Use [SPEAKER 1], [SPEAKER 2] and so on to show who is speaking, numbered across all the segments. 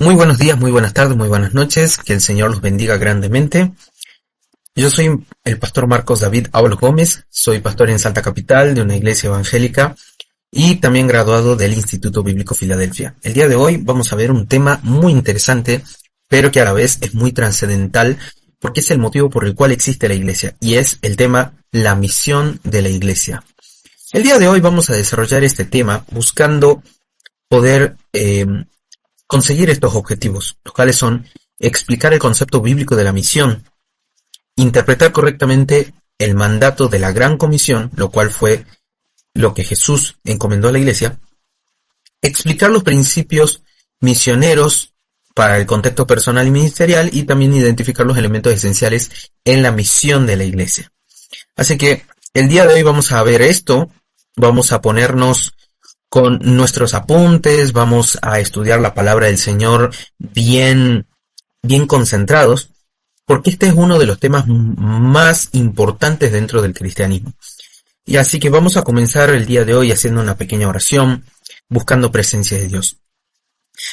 [SPEAKER 1] Muy buenos días, muy buenas tardes, muy buenas noches. Que el Señor los bendiga grandemente. Yo soy el pastor Marcos David Ábalos Gómez. Soy pastor en Salta Capital de una iglesia evangélica y también graduado del Instituto Bíblico Filadelfia. El día de hoy vamos a ver un tema muy interesante, pero que a la vez es muy trascendental porque es el motivo por el cual existe la iglesia, y es el tema la misión de la iglesia. El día de hoy vamos a desarrollar este tema buscando poder conseguir estos objetivos, los cuales son explicar el concepto bíblico de la misión, interpretar correctamente el mandato de la Gran Comisión, lo cual fue lo que Jesús encomendó a la iglesia, explicar los principios misioneros para el contexto personal y ministerial, y también identificar los elementos esenciales en la misión de la iglesia. Así que el día de hoy vamos a ver esto, vamos a ponernos con nuestros apuntes, vamos a estudiar la palabra del Señor bien concentrados, porque este es uno de los temas más importantes dentro del cristianismo. Y así que vamos a comenzar el día de hoy haciendo una pequeña oración, buscando presencia de Dios.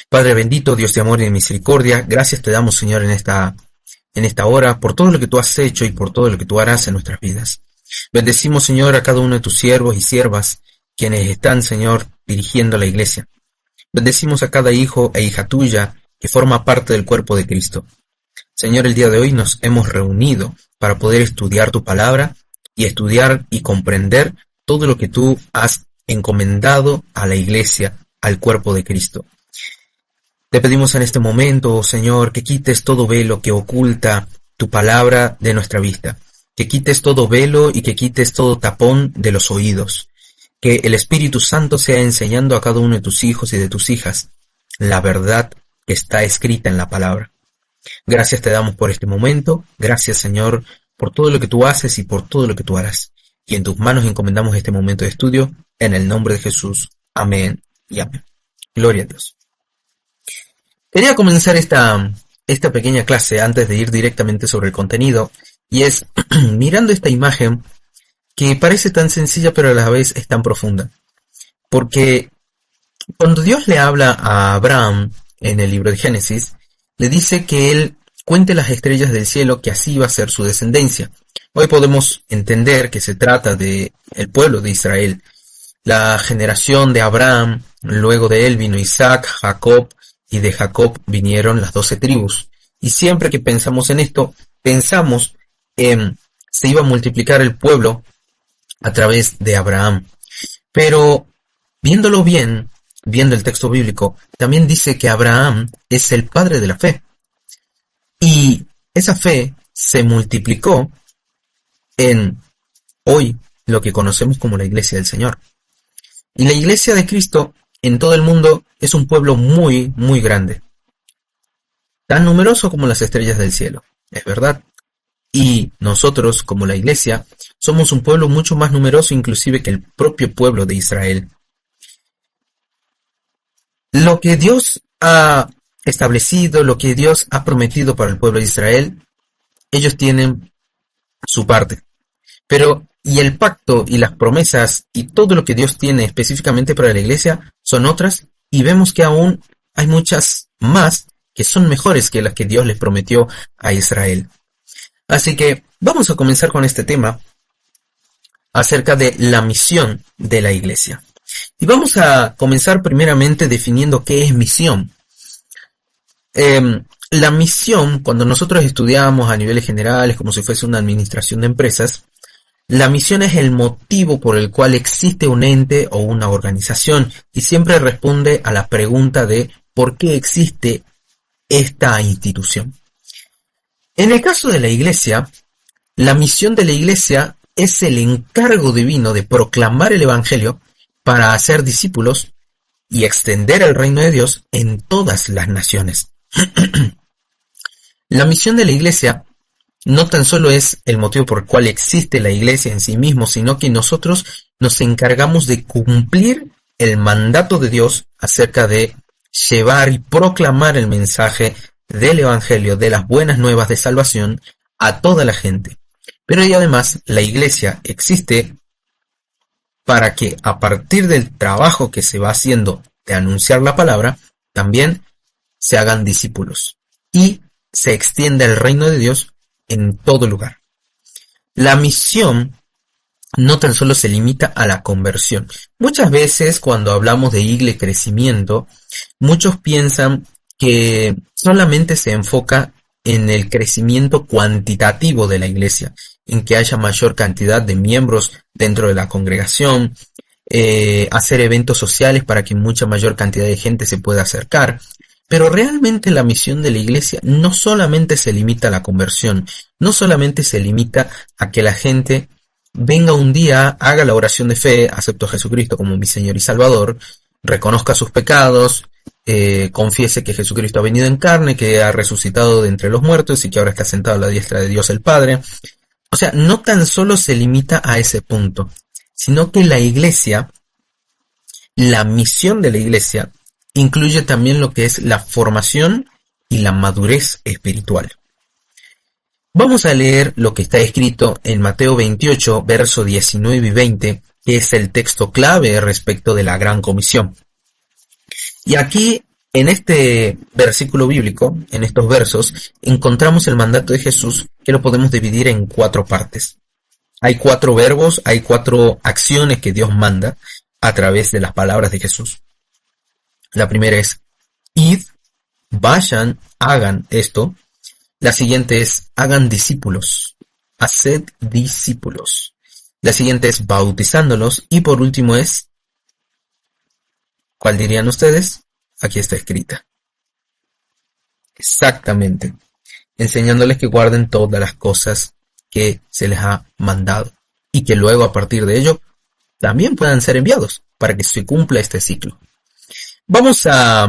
[SPEAKER 1] Padre bendito, Dios de amor y de misericordia, gracias te damos, Señor, en esta hora, por todo lo que tú has hecho y por todo lo que tú harás en nuestras vidas. Bendecimos, Señor, a cada uno de tus siervos y siervas, quienes están, Señor, dirigiendo la iglesia. Bendecimos a cada hijo e hija tuya que forma parte del cuerpo de Cristo. Señor, el día de hoy nos hemos reunido para poder estudiar tu palabra y estudiar y comprender todo lo que tú has encomendado a la iglesia, al cuerpo de Cristo. Te pedimos en este momento, Señor, que quites todo velo que oculta tu palabra de nuestra vista, que quites todo velo y que quites todo tapón de los oídos. Que el Espíritu Santo sea enseñando a cada uno de tus hijos y de tus hijas la verdad que está escrita en la palabra. Gracias te damos por este momento. Gracias, Señor, por todo lo que tú haces y por todo lo que tú harás. Y en tus manos encomendamos este momento de estudio, en el nombre de Jesús. Amén y amén. Gloria a Dios. Quería comenzar esta pequeña clase antes de ir directamente sobre el contenido, y es mirando esta imagen que parece tan sencilla pero a la vez es tan profunda. Porque cuando Dios le habla a Abraham en el libro de Génesis, le dice que él cuente las estrellas del cielo, que así va a ser su descendencia. Hoy podemos entender que se trata de el pueblo de Israel, la generación de Abraham. Luego de él vino Isaac, Jacob, y de Jacob vinieron las 12 tribus. Y siempre que pensamos en esto, pensamos en se iba a multiplicar el pueblo a través de Abraham. Pero viéndolo bien, viendo el texto bíblico, también dice que Abraham es el padre de la fe. Y esa fe se multiplicó en hoy lo que conocemos como la iglesia del Señor. Y la iglesia de Cristo en todo el mundo es un pueblo muy, muy grande. Tan numeroso como las estrellas del cielo, es verdad. Y nosotros, como la iglesia, somos un pueblo mucho más numeroso inclusive que el propio pueblo de Israel. Lo que Dios ha establecido, lo que Dios ha prometido para el pueblo de Israel, ellos tienen su parte. Pero, y el pacto y las promesas y todo lo que Dios tiene específicamente para la iglesia son otras, y vemos que aún hay muchas más que son mejores que las que Dios les prometió a Israel. Así que vamos a comenzar con este tema acerca de la misión de la iglesia. Y vamos a comenzar primeramente definiendo qué es misión. La misión, cuando nosotros estudiamos a niveles generales, como si fuese una administración de empresas, la misión es el motivo por el cual existe un ente o una organización, y siempre responde a la pregunta de ¿por qué existe esta institución? En el caso de la iglesia, la misión de la iglesia es el encargo divino de proclamar el evangelio para hacer discípulos y extender el reino de Dios en todas las naciones. La misión de la iglesia no tan solo es el motivo por el cual existe la iglesia en sí mismo, sino que nosotros nos encargamos de cumplir el mandato de Dios acerca de llevar y proclamar el mensaje del evangelio, de las buenas nuevas de salvación a toda la gente. Pero y además la iglesia existe para que a partir del trabajo que se va haciendo de anunciar la palabra, también se hagan discípulos y se extienda el reino de Dios en todo lugar. La misión no tan solo se limita a la conversión. Muchas veces cuando hablamos de iglesia crecimiento, muchos piensan que solamente se enfoca en el crecimiento cuantitativo de la iglesia, en que haya mayor cantidad de miembros dentro de la congregación, hacer eventos sociales para que mucha mayor cantidad de gente se pueda acercar. Pero realmente la misión de la iglesia no solamente se limita a la conversión, no solamente se limita a que la gente venga un día, haga la oración de fe, acepto a Jesucristo como mi Señor y Salvador, reconozca sus pecados, confiese que Jesucristo ha venido en carne, que ha resucitado de entre los muertos y que ahora está sentado a la diestra de Dios el Padre. O sea, no tan solo se limita a ese punto, sino que la iglesia, la misión de la iglesia, incluye también lo que es la formación y la madurez espiritual. Vamos a leer lo que está escrito en Mateo 28, verso 19 y 20, que es el texto clave respecto de la Gran Comisión. Y aquí, en este versículo bíblico, en estos versos, encontramos el mandato de Jesús, que lo podemos dividir en 4 partes. Hay 4 verbos, hay 4 acciones que Dios manda a través de las palabras de Jesús. La primera es, id, vayan, hagan esto. La siguiente es, hagan discípulos, haced discípulos. La siguiente es, bautizándolos. Y por último es, ¿cuál dirían ustedes? Aquí está escrita. Exactamente. Enseñándoles que guarden todas las cosas que se les ha mandado. Y que luego a partir de ello también puedan ser enviados para que se cumpla este ciclo. Vamos a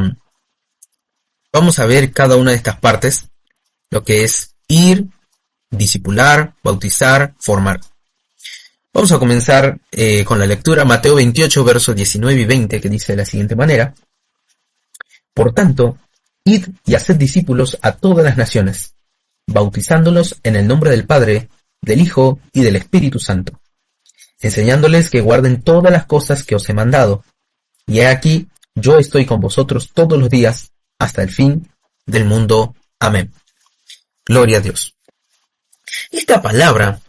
[SPEAKER 1] ver cada una de estas partes. Lo que es ir, discipular, bautizar, formar. Vamos a comenzar con la lectura. Mateo 28, versos 19 y 20, que dice de la siguiente manera. Por tanto, id y haced discípulos a todas las naciones, bautizándolos en el nombre del Padre, del Hijo y del Espíritu Santo, enseñándoles que guarden todas las cosas que os he mandado. Y he aquí, yo estoy con vosotros todos los días, hasta el fin del mundo. Amén. Gloria a Dios. Esta palabra,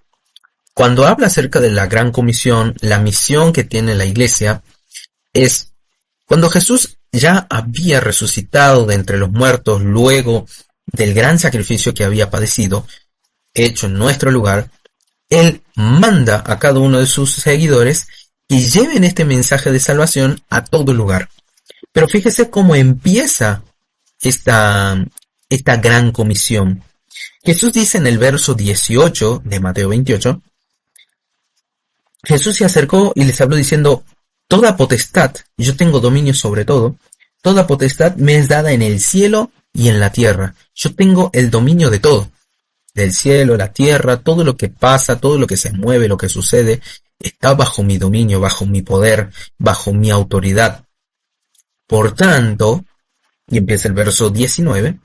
[SPEAKER 1] cuando habla acerca de la Gran Comisión, la misión que tiene la iglesia, es cuando Jesús ya había resucitado de entre los muertos luego del gran sacrificio que había padecido, hecho en nuestro lugar, Él manda a cada uno de sus seguidores que lleven este mensaje de salvación a todo lugar. Pero fíjese cómo empieza esta Gran Comisión. Jesús dice en el verso 18 de Mateo 28, Jesús se acercó y les habló diciendo, toda potestad, yo tengo dominio sobre todo, toda potestad me es dada en el cielo y en la tierra. Yo tengo el dominio de todo, del cielo, la tierra, todo lo que pasa, todo lo que se mueve, lo que sucede, está bajo mi dominio, bajo mi poder, bajo mi autoridad. Por tanto, y empieza el verso 19,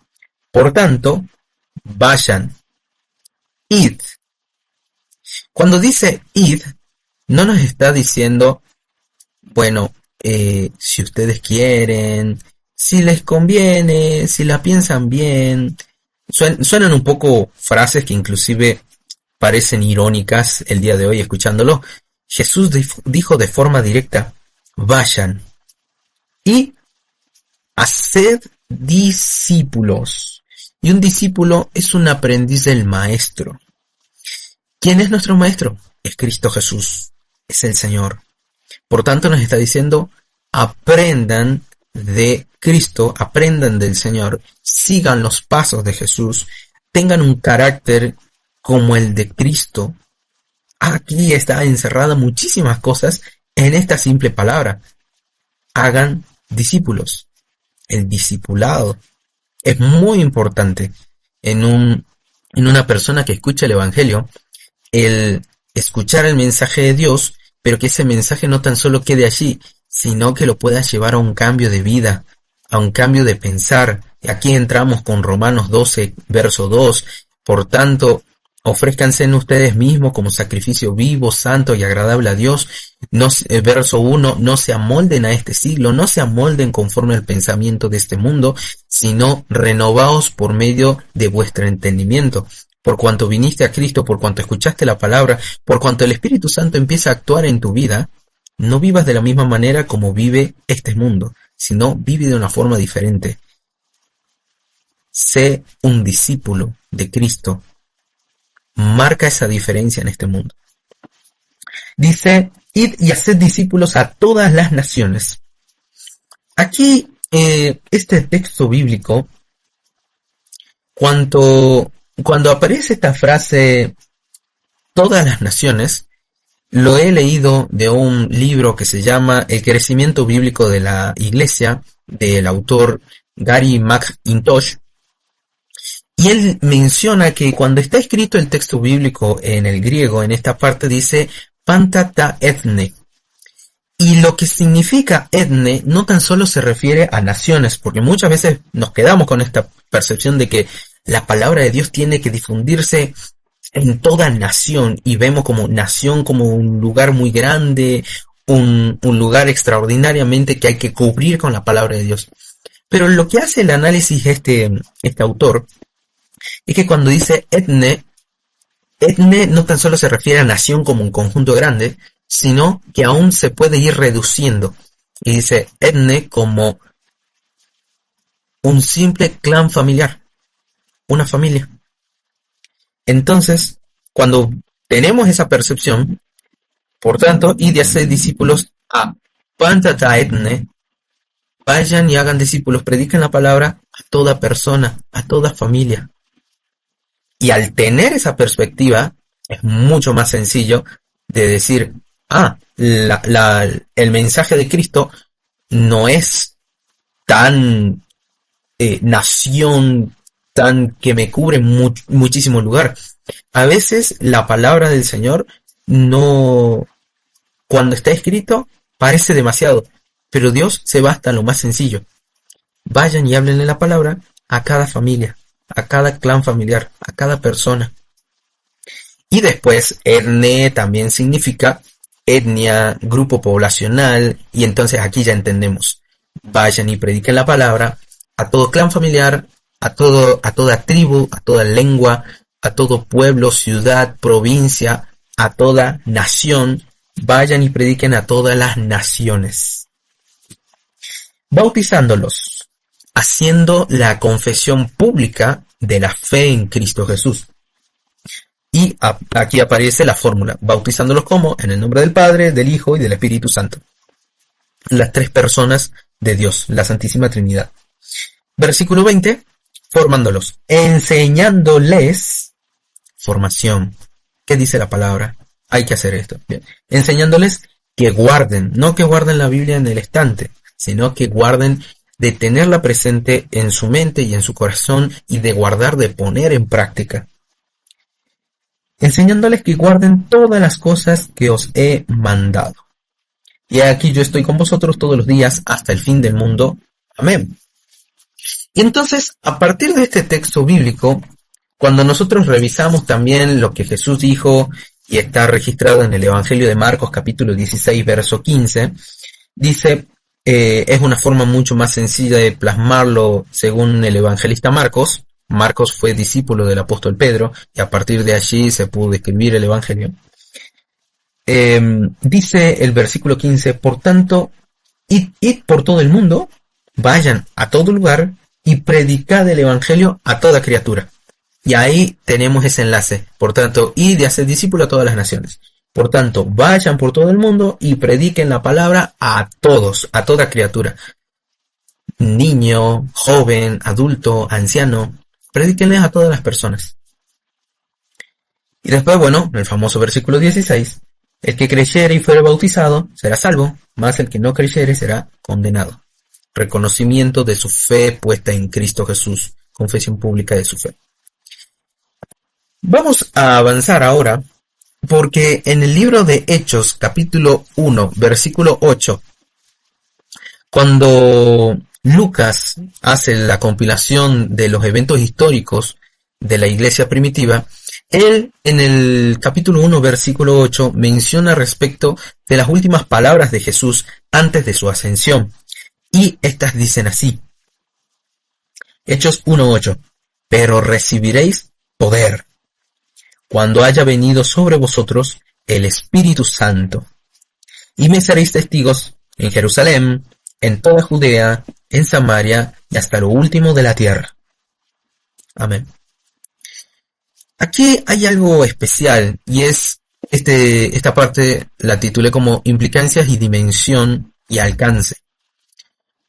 [SPEAKER 1] por tanto, vayan, id. Cuando dice id, no nos está diciendo, bueno, si ustedes quieren, si les conviene, si la piensan bien. Suenan un poco frases que inclusive parecen irónicas el día de hoy escuchándolo. Jesús dijo de forma directa, vayan y haced discípulos. Y un discípulo es un aprendiz del maestro. ¿Quién es nuestro maestro? Es Cristo Jesús, es el Señor. Por tanto nos está diciendo, aprendan de Cristo, aprendan del Señor, sigan los pasos de Jesús, tengan un carácter como el de Cristo. Aquí está encerrada muchísimas cosas en esta simple palabra. Hagan discípulos. El discipulado es muy importante en una persona que escucha el Evangelio, el escuchar el mensaje de Dios, pero que ese mensaje no tan solo quede allí, sino que lo pueda llevar a un cambio de vida, a un cambio de pensar. Y aquí entramos con Romanos 12, verso 2. Por tanto, Ofrézcanse en ustedes mismos como sacrificio vivo, santo y agradable a Dios. No, verso 1, no se amolden a este siglo, no se amolden conforme al pensamiento de este mundo, sino renovaos por medio de vuestro entendimiento. Por cuanto viniste a Cristo, por cuanto escuchaste la palabra, por cuanto el Espíritu Santo empieza a actuar en tu vida, no vivas de la misma manera como vive este mundo, sino vive de una forma diferente. Sé un discípulo de Cristo. Marca esa diferencia en este mundo. Dice, id y haced discípulos a todas las naciones. Aquí, este texto bíblico, cuando aparece esta frase, todas las naciones, lo he leído de un libro que se llama El crecimiento bíblico de la iglesia, del autor Gary McIntosh. Y él menciona que cuando está escrito el texto bíblico en el griego, en esta parte dice panta ta ethne. Y lo que significa etne no tan solo se refiere a naciones, porque muchas veces nos quedamos con esta percepción de que la palabra de Dios tiene que difundirse en toda nación, y vemos como nación como un lugar muy grande, un lugar extraordinariamente que hay que cubrir con la palabra de Dios. Pero lo que hace el análisis este autor es que cuando dice etne no tan solo se refiere a nación como un conjunto grande, sino que aún se puede ir reduciendo. Y dice etne como un simple clan familiar, una familia. Entonces, cuando tenemos esa percepción, por tanto, id y haced discípulos a pantata etne, vayan y hagan discípulos, prediquen la palabra a toda persona, a toda familia. Y al tener esa perspectiva, es mucho más sencillo de decir, el mensaje de Cristo no es tan nación, tan que me cubre muchísimo lugar. A veces la palabra del Señor no, cuando está escrito, parece demasiado, pero Dios se va hasta lo más sencillo. Vayan y háblenle la palabra a cada familia, a cada clan familiar, a cada persona. Y después, etne también significa etnia, grupo poblacional, y entonces aquí ya entendemos. Vayan y prediquen la palabra a todo clan familiar, a toda tribu, a toda lengua, a todo pueblo, ciudad, provincia, a toda nación. Vayan y prediquen a todas las naciones. Bautizándolos, haciendo la confesión pública de la fe en Cristo Jesús. Y aquí aparece la fórmula, bautizándolos como en el nombre del Padre, del Hijo y del Espíritu Santo. Las tres personas de Dios, la Santísima Trinidad. Versículo 20, formándolos, enseñándoles, formación. ¿Qué dice la palabra? Hay que hacer esto. Bien. Enseñándoles que guarden, no que guarden la Biblia en el estante, sino que guarden de tenerla presente en su mente y en su corazón, y de guardar, de poner en práctica. Enseñándoles que guarden todas las cosas que os he mandado. Y aquí yo estoy con vosotros todos los días hasta el fin del mundo. Amén. Y entonces, a partir de este texto bíblico, cuando nosotros revisamos también lo que Jesús dijo, y está registrado en el Evangelio de Marcos, capítulo 16, verso 15, dice, es una forma mucho más sencilla de plasmarlo según el evangelista Marcos. Marcos fue discípulo del apóstol Pedro, y a partir de allí se pudo escribir el Evangelio. Dice el versículo 15, por tanto, id por todo el mundo, vayan a todo lugar, y predicad el Evangelio a toda criatura. Y ahí tenemos ese enlace. Por tanto, id y haced discípulos a todas las naciones. Por tanto, vayan por todo el mundo y prediquen la palabra a todos, a toda criatura. Niño, joven, adulto, anciano. Predíquenles a todas las personas. Y después, bueno, el famoso versículo 16. El que creyere y fuere bautizado será salvo, mas el que no creyere será condenado. Reconocimiento de su fe puesta en Cristo Jesús. Confesión pública de su fe. Vamos a avanzar ahora, porque en el libro de Hechos, capítulo 1, versículo 8, cuando Lucas hace la compilación de los eventos históricos de la iglesia primitiva, Él en el capítulo 1, versículo 8, menciona respecto de las últimas palabras de Jesús antes de su ascensión. Y estas dicen así. Hechos 1:8. Pero recibiréis poder cuando haya venido sobre vosotros el Espíritu Santo. Y me seréis testigos en Jerusalén, en toda Judea, en Samaria y hasta lo último de la tierra. Amén. Aquí hay algo especial y es esta parte la titulé como implicancias y dimensión y alcance.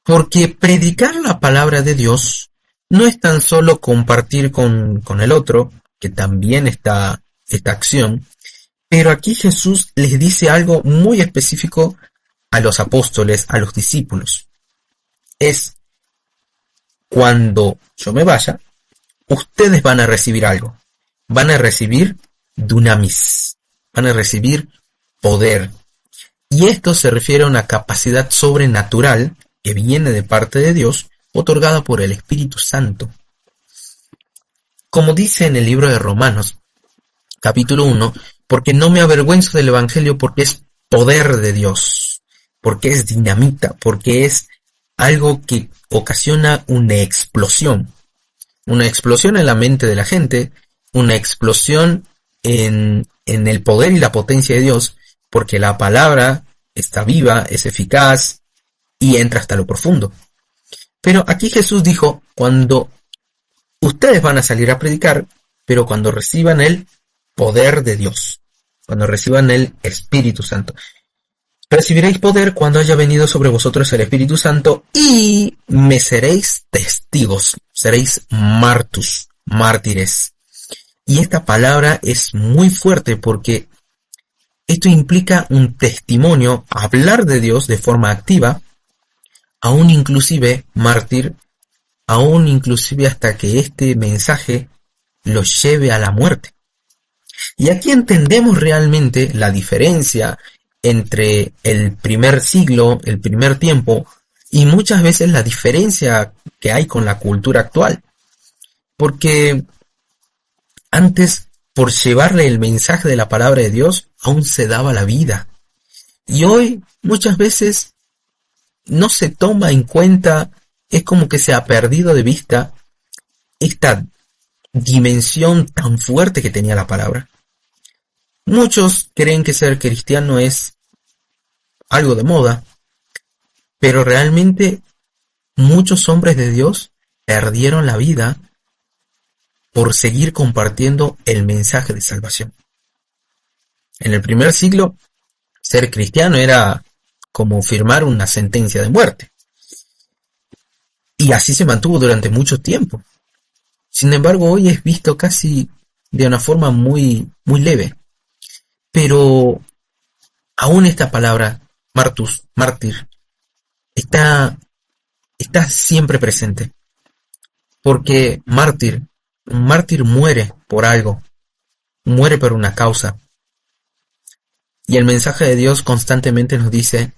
[SPEAKER 1] Porque predicar la palabra de Dios no es tan solo compartir con el otro, que también está esta acción, pero aquí Jesús les dice algo muy específico a los apóstoles, a los discípulos. Es, cuando yo me vaya, ustedes van a recibir algo. Van a recibir dunamis, van a recibir poder. Y esto se refiere a una capacidad sobrenatural que viene de parte de Dios, otorgada por el Espíritu Santo. Como dice en el libro de Romanos, capítulo 1, porque no me avergüenzo del Evangelio porque es poder de Dios, porque es dinamita, porque es algo que ocasiona una explosión en la mente de la gente, una explosión en el poder y la potencia de Dios, porque la palabra está viva, es eficaz y entra hasta lo profundo. Pero aquí Jesús dijo, cuando ustedes van a salir a predicar, pero cuando reciban el poder de Dios, cuando reciban el Espíritu Santo. Recibiréis poder cuando haya venido sobre vosotros el Espíritu Santo y me seréis testigos, seréis mártires. Y esta palabra es muy fuerte porque esto implica un testimonio, hablar de Dios de forma activa, aún inclusive mártir, aún inclusive hasta que este mensaje los lleve a la muerte. Y aquí entendemos realmente la diferencia entre el primer siglo, el primer tiempo, y muchas veces la diferencia que hay con la cultura actual. Porque antes, por llevarle el mensaje de la palabra de Dios, aún se daba la vida. Y hoy, muchas veces, no se toma en cuenta, es como que se ha perdido de vista esta dimensión tan fuerte que tenía la palabra. Muchos creen que ser cristiano es algo de moda, pero realmente muchos hombres de Dios perdieron la vida por seguir compartiendo el mensaje de salvación. En el primer siglo, ser cristiano era como firmar una sentencia de muerte. Y así se mantuvo durante mucho tiempo. Sin embargo, hoy es visto casi de una forma muy leve. Pero aún esta palabra, mártir, está siempre presente. Porque un mártir muere por algo, muere por una causa. Y el mensaje de Dios constantemente nos dice,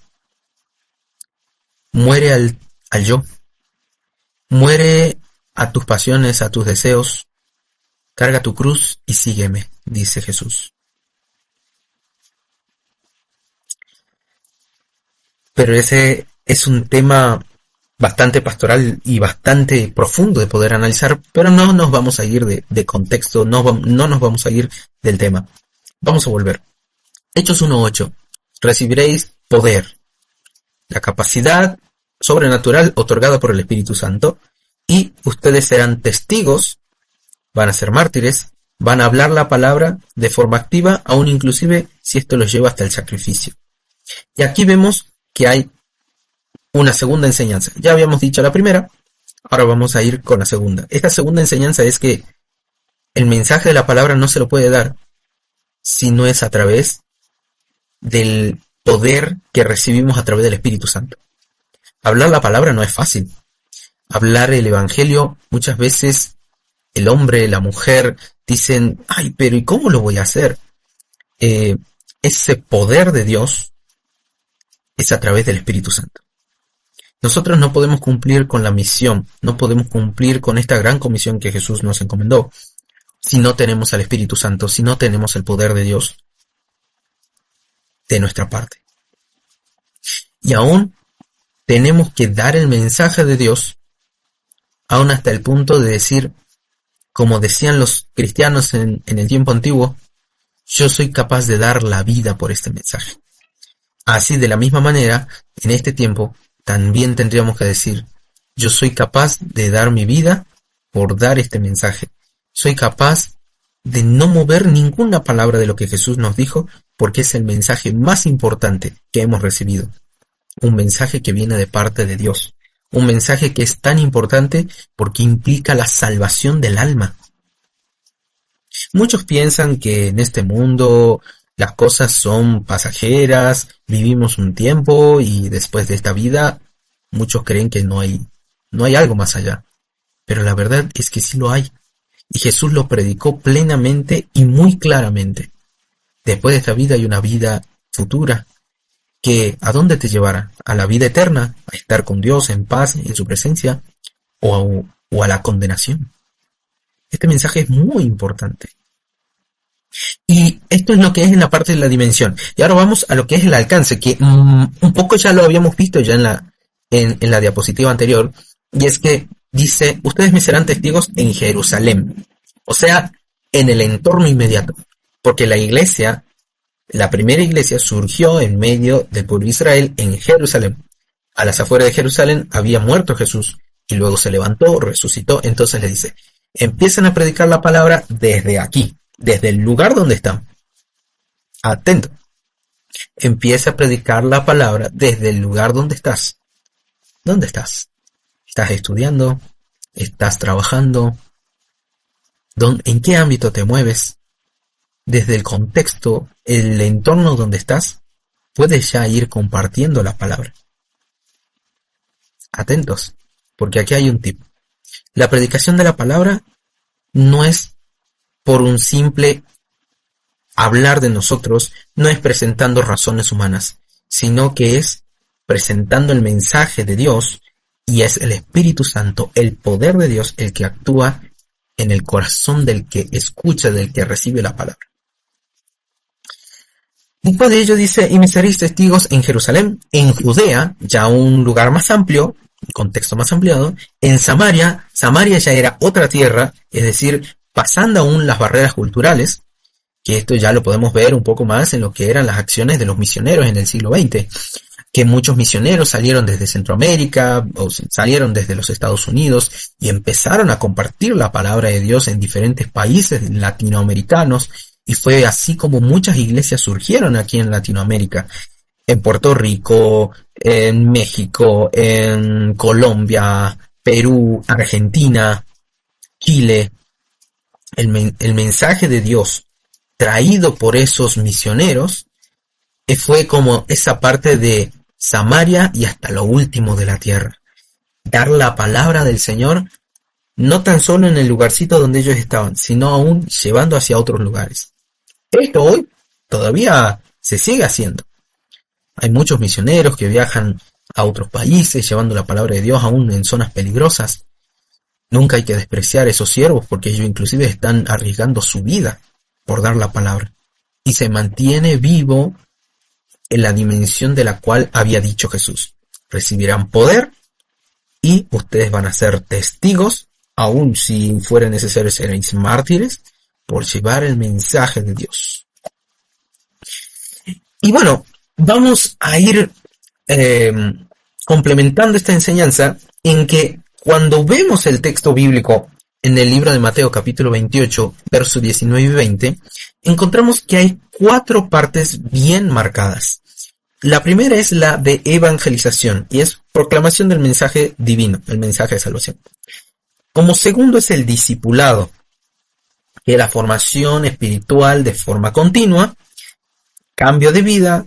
[SPEAKER 1] muere al yo, muere a tus pasiones, a tus deseos, carga tu cruz y sígueme, dice Jesús. Pero ese es un tema bastante pastoral y bastante profundo de poder analizar, pero no nos vamos a ir de contexto, no nos vamos a ir del tema. Vamos a volver. Hechos 1:8. Recibiréis poder, la capacidad sobrenatural otorgada por el Espíritu Santo, y ustedes serán testigos, van a ser mártires, van a hablar la palabra de forma activa, aún inclusive si esto los lleva hasta el sacrificio. Y aquí vemos que hay una segunda enseñanza. Ya habíamos dicho la primera, ahora vamos a ir con la segunda. Esta segunda enseñanza es que el mensaje de la palabra no se lo puede dar si no es a través del poder que recibimos a través del Espíritu Santo. Hablar la palabra no es fácil. Hablar el Evangelio, muchas veces el hombre, la mujer dicen, ay, pero ¿y cómo lo voy a hacer? Ese poder de Dios es a través del Espíritu Santo. Nosotros no podemos cumplir con la misión, no podemos cumplir con esta gran comisión que Jesús nos encomendó si no tenemos al Espíritu Santo, si no tenemos el poder de Dios de nuestra parte. Y aún tenemos que dar el mensaje de Dios, aún hasta el punto de decir, como decían los cristianos en el tiempo antiguo, yo soy capaz de dar la vida por este mensaje. Así, de la misma manera, en este tiempo, también tendríamos que decir, yo soy capaz de dar mi vida por dar este mensaje. Soy capaz de no mover ninguna palabra de lo que Jesús nos dijo, porque es el mensaje más importante que hemos recibido. Un mensaje que viene de parte de Dios. Un mensaje que es tan importante porque implica la salvación del alma. Muchos piensan que en este mundo las cosas son pasajeras, vivimos un tiempo y después de esta vida muchos creen que no hay algo más allá. Pero la verdad es que sí lo hay. Y Jesús lo predicó plenamente y muy claramente. Después de esta vida hay una vida futura que ¿a dónde te llevará? ¿A la vida eterna? ¿A estar con Dios en paz, en su presencia? ¿O a la condenación? Este mensaje es muy importante. Y esto es lo que es en la parte de la dimensión. Y ahora vamos a lo que es el alcance, que un poco ya lo habíamos visto ya en la diapositiva anterior. Y es que dice, ustedes me serán testigos en Jerusalén. O sea, en el entorno inmediato. Porque la iglesia, la primera iglesia surgió en medio del pueblo de Israel en Jerusalén. A las afueras de Jerusalén había muerto Jesús y luego se levantó, resucitó. Entonces le dice, empiezan a predicar la palabra desde aquí, desde el lugar donde están. Atento. Empieza a predicar la palabra desde el lugar donde estás. ¿Dónde estás? ¿Estás estudiando? ¿Estás trabajando? ¿En qué ámbito te mueves? Desde el contexto, el entorno donde estás, puedes ya ir compartiendo la palabra. Atentos, porque aquí hay un tip. La predicación de la palabra no es por un simple hablar de nosotros, no es presentando razones humanas, sino que es presentando el mensaje de Dios, y es el Espíritu Santo, el poder de Dios, el que actúa en el corazón del que escucha, del que recibe la palabra. Después de ello dice, y me seréis testigos en Jerusalén, en Judea, ya un lugar más amplio, un contexto más ampliado, en Samaria. Samaria ya era otra tierra, es decir, pasando aún las barreras culturales, que esto ya lo podemos ver un poco más en lo que eran las acciones de los misioneros en el siglo XX, que muchos misioneros salieron desde Centroamérica o salieron desde los Estados Unidos y empezaron a compartir la palabra de Dios en diferentes países latinoamericanos, y fue así como muchas iglesias surgieron aquí en Latinoamérica, en Puerto Rico, en México, en Colombia, Perú, Argentina, Chile. El mensaje de Dios traído por esos misioneros fue como esa parte de Samaria y hasta lo último de la tierra. Dar la palabra del Señor no tan solo en el lugarcito donde ellos estaban, sino aún llevando hacia otros lugares. Esto hoy todavía se sigue haciendo. Hay muchos misioneros que viajan a otros países llevando la palabra de Dios aún en zonas peligrosas. Nunca hay que despreciar a esos siervos porque ellos inclusive están arriesgando su vida por dar la palabra. Y se mantiene vivo en la dimensión de la cual había dicho Jesús. Recibirán poder y ustedes van a ser testigos, aun si fuera necesario seréis mártires, por llevar el mensaje de Dios. Y bueno, vamos a ir complementando esta enseñanza en que cuando vemos el texto bíblico en el libro de Mateo capítulo 28, versos 19 y 20, encontramos que hay 4 partes bien marcadas. La primera es la de evangelización y es proclamación del mensaje divino, el mensaje de salvación. Como segundo es el discipulado, que es la formación espiritual de forma continua, cambio de vida,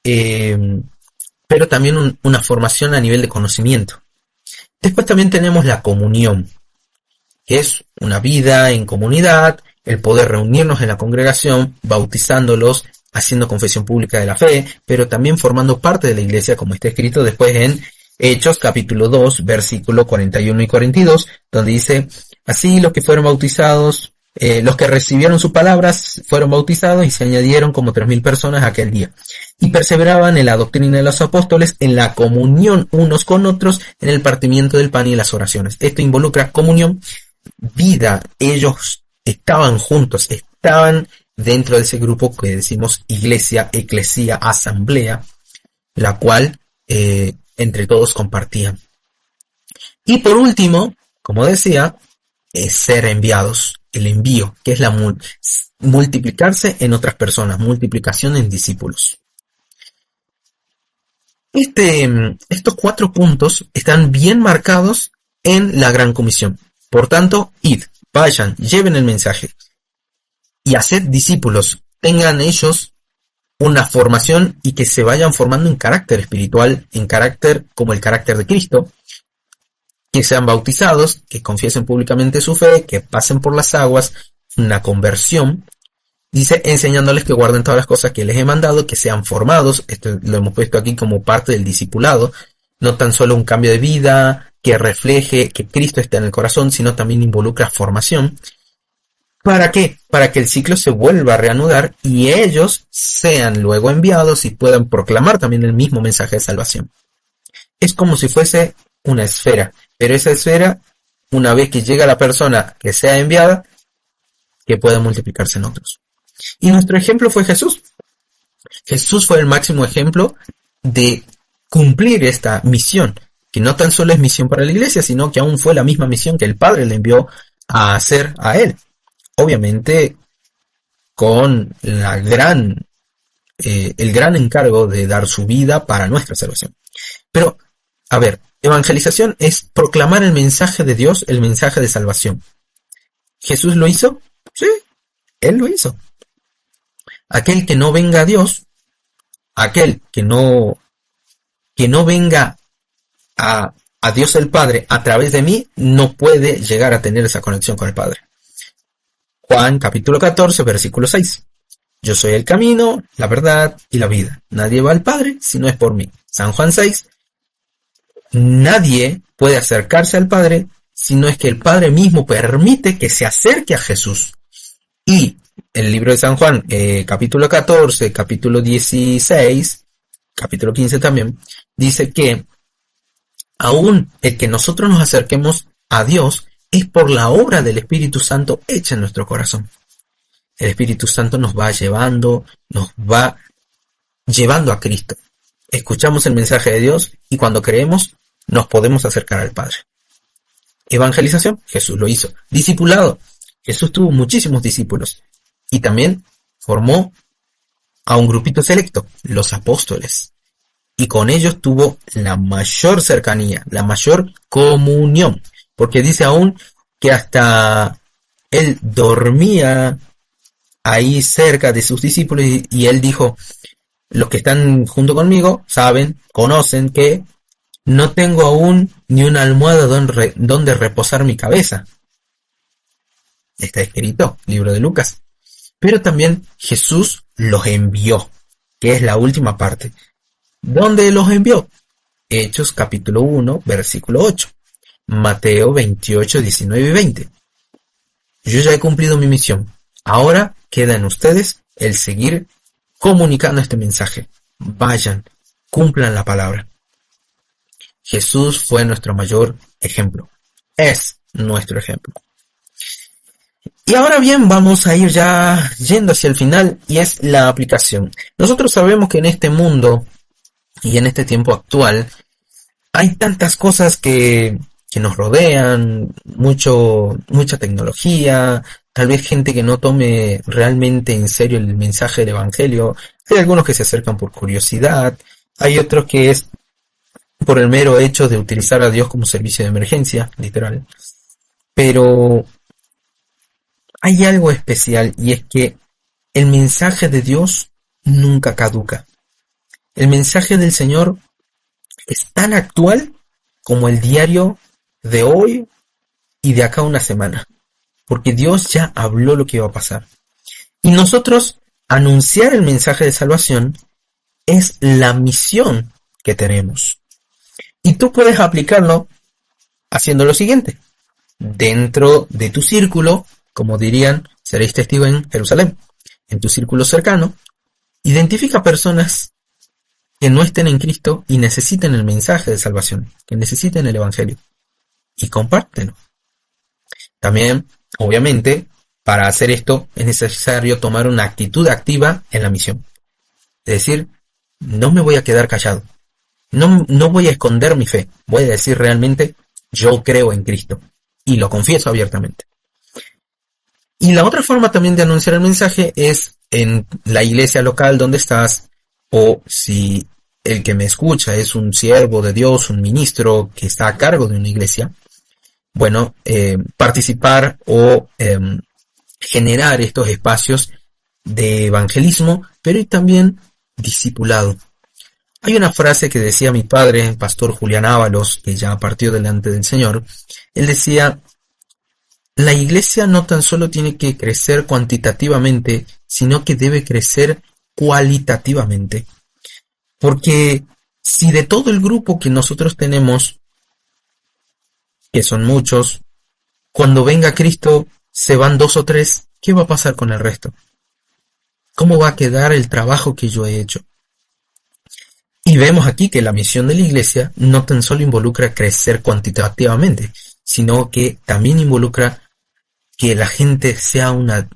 [SPEAKER 1] pero también una formación a nivel de conocimiento. Después también tenemos la comunión, que es una vida en comunidad, el poder reunirnos en la congregación, bautizándolos, haciendo confesión pública de la fe, pero también formando parte de la iglesia, como está escrito después en Hechos capítulo 2, versículo 41 y 42, donde dice, así los que fueron bautizados Los que recibieron sus palabras fueron bautizados y se añadieron como 3.000 personas aquel día. Y perseveraban en la doctrina de los apóstoles, en la comunión unos con otros, en el partimiento del pan y las oraciones. Esto involucra comunión, vida. Ellos estaban juntos, estaban dentro de ese grupo que decimos iglesia, eclesía, asamblea, la cual entre todos compartían. Y por último, como decía, ser enviados, el envío, que es la multiplicarse en otras personas, multiplicación en discípulos. Estos 4 puntos están bien marcados en la Gran Comisión. Por tanto, id, vayan, lleven el mensaje y haced discípulos, tengan ellos una formación y que se vayan formando en carácter espiritual, en carácter como el carácter de Cristo, que sean bautizados, que confiesen públicamente su fe, que pasen por las aguas, una conversión. Dice, enseñándoles que guarden todas las cosas que les he mandado, que sean formados. Esto lo hemos puesto aquí como parte del discipulado. No tan solo un cambio de vida que refleje que Cristo está en el corazón, sino también involucra formación. ¿Para qué? Para que el ciclo se vuelva a reanudar y ellos sean luego enviados y puedan proclamar también el mismo mensaje de salvación. Es como si fuese una esfera, pero esa esfera, una vez que llega la persona que sea enviada, que pueda multiplicarse en otros. Y nuestro ejemplo fue Jesús. Jesús fue el máximo ejemplo de cumplir esta misión, que no tan solo es misión para la iglesia, sino que aún fue la misma misión que el Padre le envió a hacer a él. Obviamente con el gran encargo de dar su vida para nuestra salvación. Pero, a ver, evangelización es proclamar el mensaje de Dios, el mensaje de salvación. ¿Jesús lo hizo? Sí, Él lo hizo. Aquel que no venga a Dios, aquel que no venga a Dios el Padre a través de mí, no puede llegar a tener esa conexión con el Padre. Juan capítulo 14, versículo 6. Yo soy el camino, la verdad y la vida. Nadie va al Padre si no es por mí. San Juan 6. Nadie puede acercarse al Padre si no es que el Padre mismo permite que se acerque a Jesús. Y el libro de San Juan, capítulo 14, capítulo 16, capítulo 15 también, dice que aún el que nosotros nos acerquemos a Dios es por la obra del Espíritu Santo hecha en nuestro corazón. El Espíritu Santo nos va llevando a Cristo. Escuchamos el mensaje de Dios y cuando creemos nos podemos acercar al Padre. Evangelización, Jesús lo hizo. Discipulado, Jesús tuvo muchísimos discípulos y también formó a un grupito selecto, los apóstoles. Y con ellos tuvo la mayor cercanía, la mayor comunión. Porque dice aún que hasta él dormía ahí cerca de sus discípulos y él dijo, los que están junto conmigo saben, conocen que no tengo aún ni una almohada donde reposar mi cabeza. Está escrito, libro de Lucas. Pero también Jesús los envió, que es la última parte. ¿Dónde los envió? Hechos capítulo 1, versículo 8. Mateo 28, 19 y 20. Yo ya he cumplido mi misión. Ahora queda en ustedes el seguir comunicando este mensaje. Vayan, cumplan la palabra. Jesús fue nuestro mayor ejemplo. Es nuestro ejemplo. Y ahora bien, vamos a ir ya yendo hacia el final y es la aplicación. Nosotros sabemos que en este mundo y en este tiempo actual hay tantas cosas que nos rodean, mucha tecnología, tal vez gente que no tome realmente en serio el mensaje del Evangelio. Hay algunos que se acercan por curiosidad, hay otros que es por el mero hecho de utilizar a Dios como servicio de emergencia, literal. Pero hay algo especial y es que el mensaje de Dios nunca caduca. El mensaje del Señor es tan actual como el diario de hoy y de acá una semana, porque Dios ya habló lo que iba a pasar. Y nosotros anunciar el mensaje de salvación es la misión que tenemos. Y tú puedes aplicarlo haciendo lo siguiente. Dentro de tu círculo, como dirían, seréis testigo en Jerusalén, en tu círculo cercano. Identifica personas que no estén en Cristo y necesiten el mensaje de salvación, que necesiten el Evangelio, y compártelo. También, obviamente, para hacer esto es necesario tomar una actitud activa en la misión. Es decir, no me voy a quedar callado, no voy a esconder mi fe, voy a decir realmente, yo creo en Cristo, y lo confieso abiertamente. Y la otra forma también de anunciar el mensaje es en la iglesia local donde estás, o si el que me escucha es un siervo de Dios, un ministro que está a cargo de una iglesia, bueno, participar o generar estos espacios de evangelismo, pero también discipulado. Hay una frase que decía mi padre, el pastor Julián Ábalos, que ya partió delante del Señor. Él decía: la iglesia no tan solo tiene que crecer cuantitativamente, sino que debe crecer cualitativamente. Porque si de todo el grupo que nosotros tenemos, que son muchos, cuando venga Cristo se van 2 o 3, ¿qué va a pasar con el resto? ¿Cómo va a quedar el trabajo que yo he hecho? Y vemos aquí que la misión de la iglesia no tan solo involucra crecer cuantitativamente, sino que también involucra que la gente sea una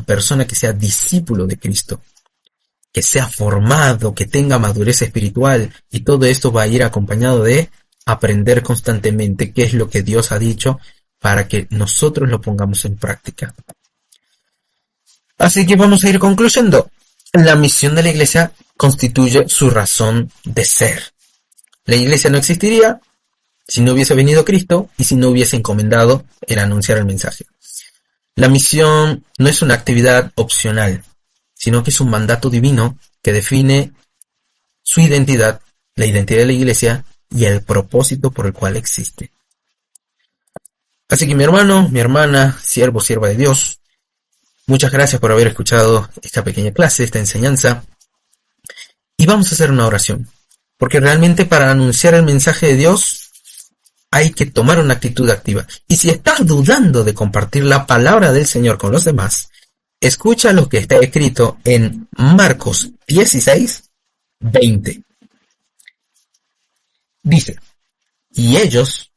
[SPEAKER 1] persona que sea discípulo de Cristo, que sea formado, que tenga madurez espiritual, y todo esto va a ir acompañado de aprender constantemente qué es lo que Dios ha dicho para que nosotros lo pongamos en práctica. Así que vamos a ir concluyendo. La misión de la iglesia constituye su razón de ser. La iglesia no existiría si no hubiese venido Cristo y si no hubiese encomendado el anunciar el mensaje. La misión no es una actividad opcional, sino que es un mandato divino que define su identidad, la identidad de la iglesia y el propósito por el cual existe. Así que mi hermano, mi hermana, siervo, sierva de Dios, muchas gracias por haber escuchado esta pequeña clase, esta enseñanza. Y vamos a hacer una oración, porque realmente para anunciar el mensaje de Dios hay que tomar una actitud activa. Y si estás dudando de compartir la palabra del Señor con los demás, escucha lo que está escrito en Marcos 16:20. Dice: y ellos,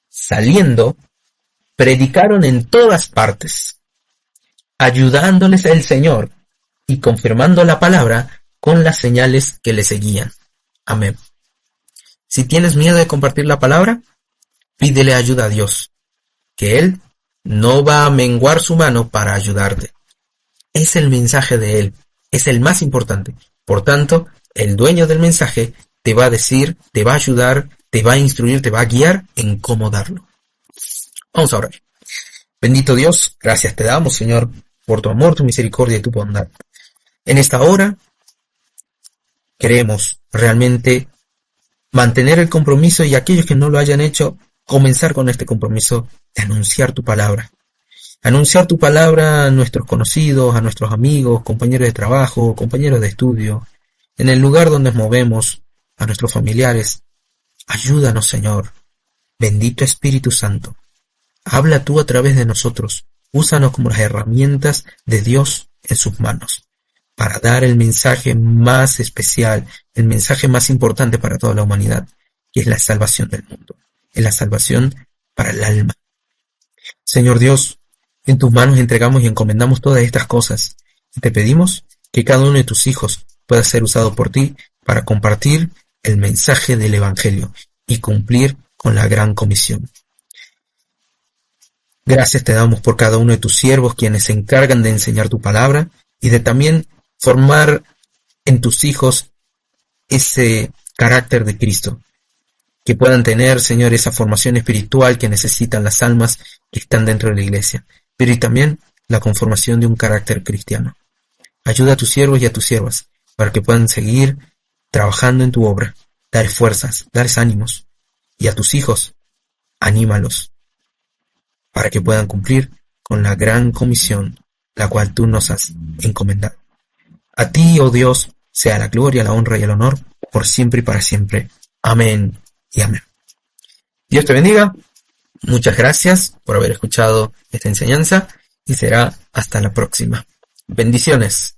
[SPEAKER 1] saliendo, predicaron en todas partes, ayudándoles el Señor y confirmando la palabra con las señales que le seguían. Amén. Si tienes miedo de compartir la palabra, pídele ayuda a Dios, que Él no va a menguar su mano para ayudarte. Es el mensaje de Él, es el más importante. Por tanto, el dueño del mensaje te va a decir, te va a ayudar, te va a instruir, te va a guiar en cómo darlo. Vamos a orar. Bendito Dios, gracias te damos, Señor, por tu amor, tu misericordia y tu bondad. En esta hora queremos realmente mantener el compromiso, y aquellos que no lo hayan hecho, comenzar con este compromiso de anunciar tu palabra. Anunciar tu palabra a nuestros conocidos, a nuestros amigos, compañeros de trabajo, compañeros de estudio, en el lugar donde nos movemos, a nuestros familiares. Ayúdanos, Señor. Bendito Espíritu Santo. Habla tú a través de nosotros. Úsanos como las herramientas de Dios en sus manos, para dar el mensaje más especial, el mensaje más importante para toda la humanidad, que es la salvación del mundo, es la salvación para el alma. Señor Dios, en tus manos entregamos y encomendamos todas estas cosas, y te pedimos que cada uno de tus hijos pueda ser usado por ti para compartir el mensaje del Evangelio y cumplir con la gran comisión. Gracias te damos por cada uno de tus siervos, quienes se encargan de enseñar tu palabra y de también formar en tus hijos ese carácter de Cristo. Que puedan tener, Señor, esa formación espiritual que necesitan las almas que están dentro de la iglesia, pero y también la conformación de un carácter cristiano. Ayuda a tus siervos y a tus siervas para que puedan seguir trabajando en tu obra, dar fuerzas, dar ánimos, y a tus hijos, anímalos, para que puedan cumplir con la gran comisión, la cual tú nos has encomendado. A ti, oh Dios, sea la gloria, la honra y el honor, por siempre y para siempre. Amén y amén. Dios te bendiga. Muchas gracias por haber escuchado esta enseñanza y será hasta la próxima. Bendiciones.